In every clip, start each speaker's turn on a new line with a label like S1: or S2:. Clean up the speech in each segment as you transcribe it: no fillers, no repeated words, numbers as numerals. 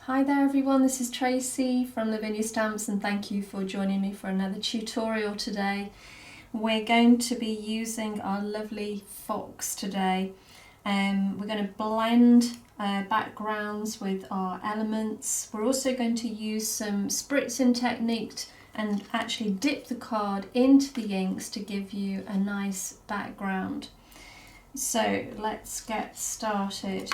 S1: Hi there everyone, this is Tracy from Lavinia Stamps and thank you for joining me for another tutorial today. We're going to be using our lovely fox today. We're going to blend backgrounds with our elements. We're also going to use some spritzing technique and actually dip the card into the inks to give you a nice background. So let's get started.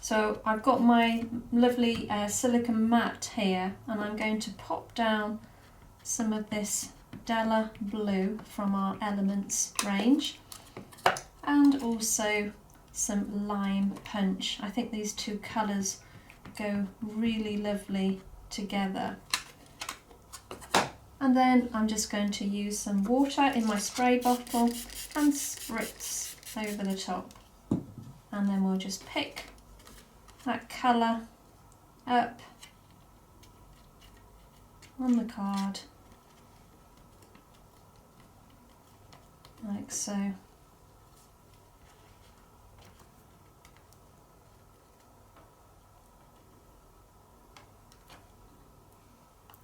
S1: So I've got my lovely silicone mat here and I'm going to pop down some of this Della Blue from our Elements range and also some Lime Punch. I think these two colours go really lovely together. And then I'm just going to use some water in my spray bottle and spritz over the top. And then we'll just pick that colour up on the card like so.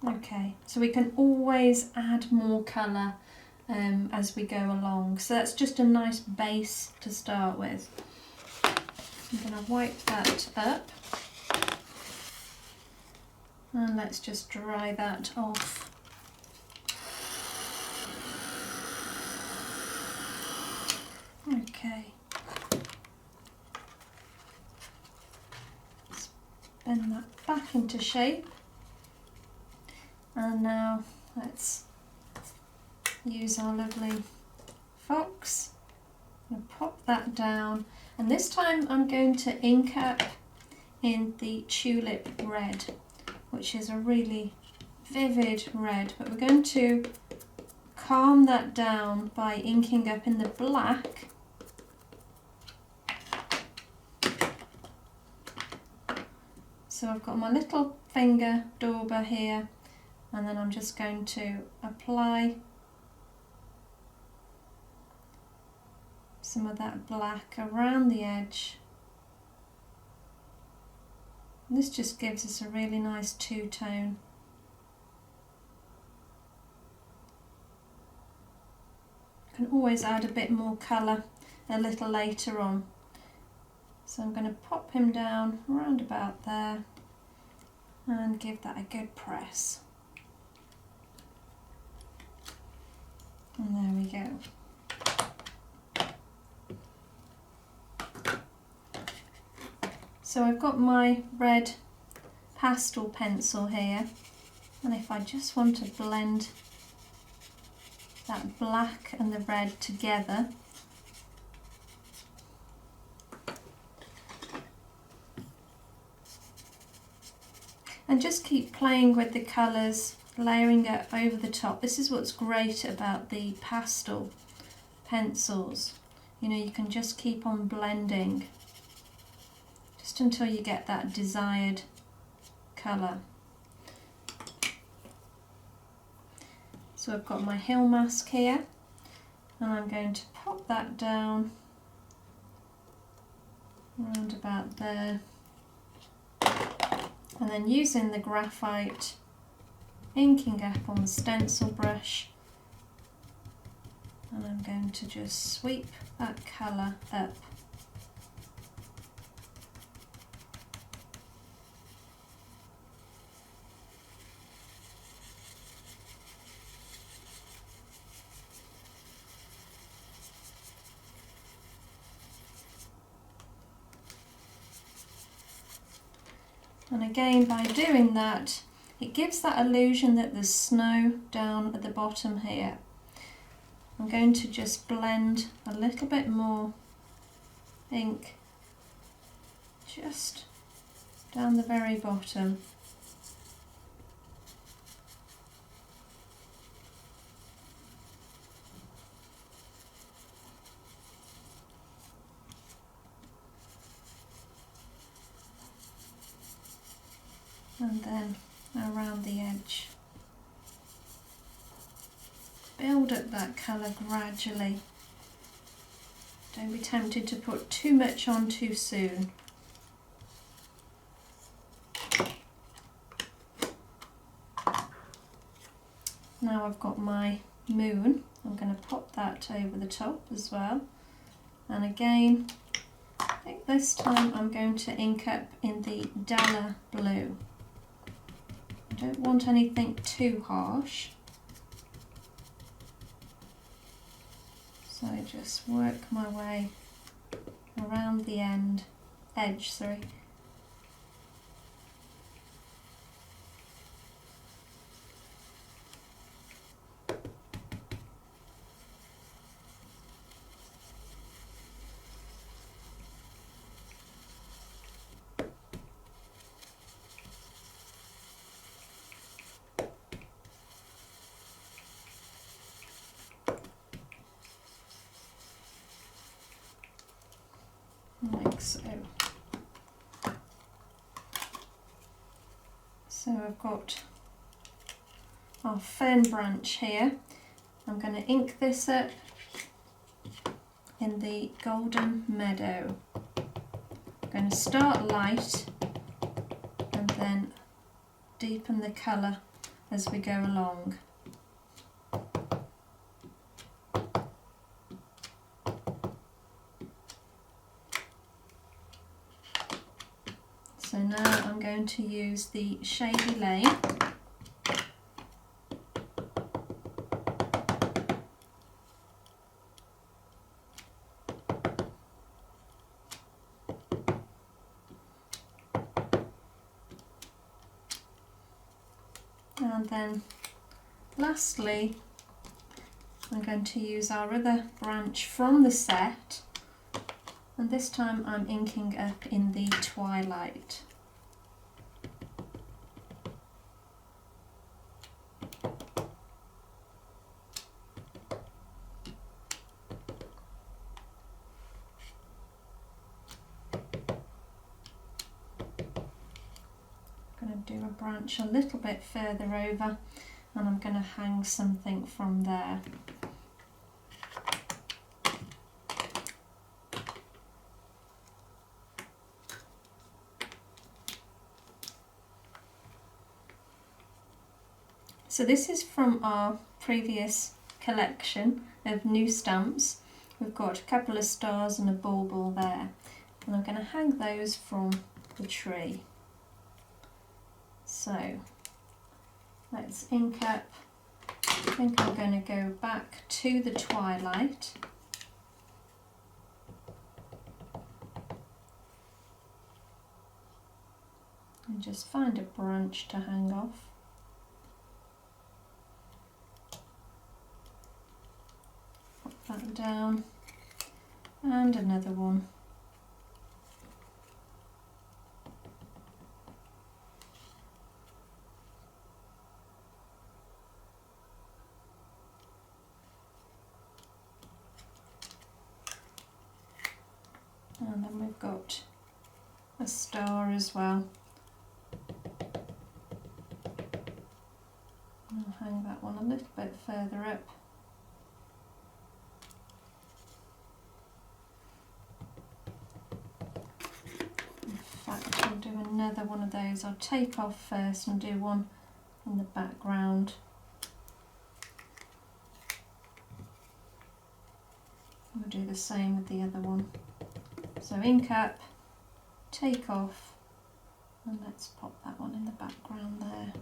S1: Okay, so we can always add more colour as we go along, so that's just a nice base to start with. I'm going to wipe that up and let's just dry that off. Okay, let's bend that back into shape and now let's use our lovely fox. I'm going to pop that down. And this time I'm going to ink up in the Tulip Red, which is a really vivid red, but we're going to calm that down by inking up in the black. So I've got my little finger dauber here, and then I'm just going to apply some of that black around the edge. And this just gives us a really nice two-tone. You can always add a bit more colour a little later on. So I'm going to pop him down around about there and give that a good press. And there we go. So I've got my red pastel pencil here, and if I just want to blend that black and the red together, and just keep playing with the colours, layering it over the top. This is what's great about the pastel pencils. You know, you can just keep on blending just until you get that desired colour. So I've got my hill mask here and I'm going to pop that down around about there, and then using the graphite, inking up on the stencil brush, and I'm going to just sweep that colour up. And again, by doing that, it gives that illusion that there's snow down at the bottom here. I'm going to just blend a little bit more ink just down the very bottom. And then around the edge. Build up that colour gradually. Don't be tempted to put too much on too soon. Now I've got my moon, I'm going to pop that over the top as well. And again, I think this time I'm going to ink up in the Dalla blue. I don't want anything too harsh. So I just work my way around the edge, sorry. Like so. So I've got our fern branch here. I'm going to ink this up in the Golden Meadow. I'm going to start light and then deepen the colour as we go along. So now I'm going to use the Shady Lane. And then lastly, I'm going to use our other branch from the set, and this time I'm inking up in the Twilight. I'm going to do a branch a little bit further over, and I'm going to hang something from there. So this is from our previous collection of new stamps. We've got a couple of stars and a bauble there, and I'm going to hang those from the tree. So let's ink up. I think I'm going to go back to the Twilight. And just find a branch to hang off. Pop that down, and another one. And then we've got a star as well. I'll hang that one a little bit further up. In fact, I'll do another one of those. I'll take off first and do one in the background. We'll do the same with the other one. So ink up, take off, and let's pop that one in the background there.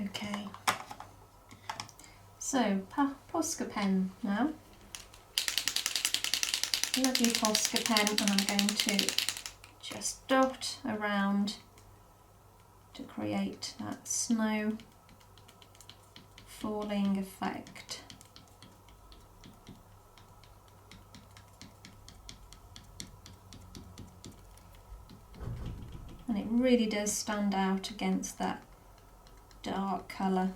S1: Okay, so Posca pen now. Lovely Posca pen, and I'm going to just dot around to create that snow falling effect. And it really does stand out against that dark colour.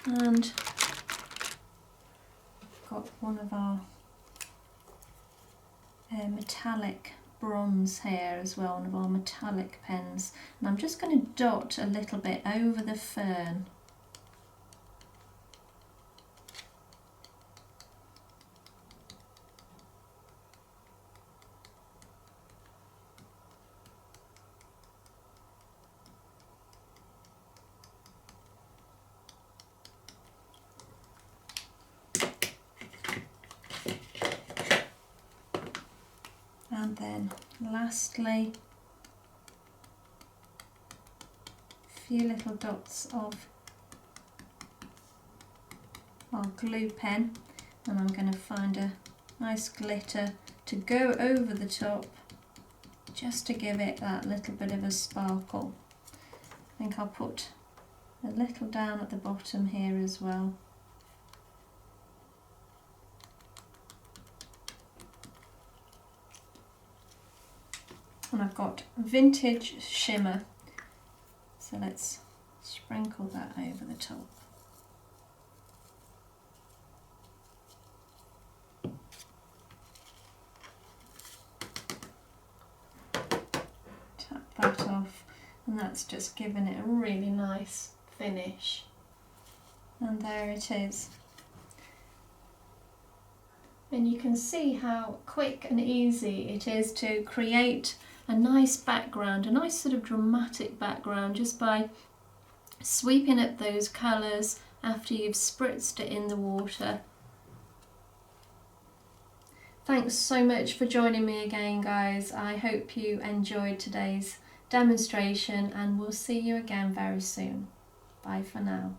S1: And got one of our metallic bronze here as well, one of our metallic pens, and I'm just going to dot a little bit over the fern. And then lastly, a few little dots of our glue pen, and I'm going to find a nice glitter to go over the top just to give it that little bit of a sparkle. I think I'll put a little down at the bottom here as well. And I've got vintage shimmer, so let's sprinkle that over the top. Tap that off, and that's just given it a really nice finish. And there it is. And you can see how quick and easy it is to create a nice background, a nice sort of dramatic background, just by sweeping up those colours after you've spritzed it in the water. Thanks so much for joining me again, guys. I hope you enjoyed today's demonstration, and we'll see you again very soon. Bye for now.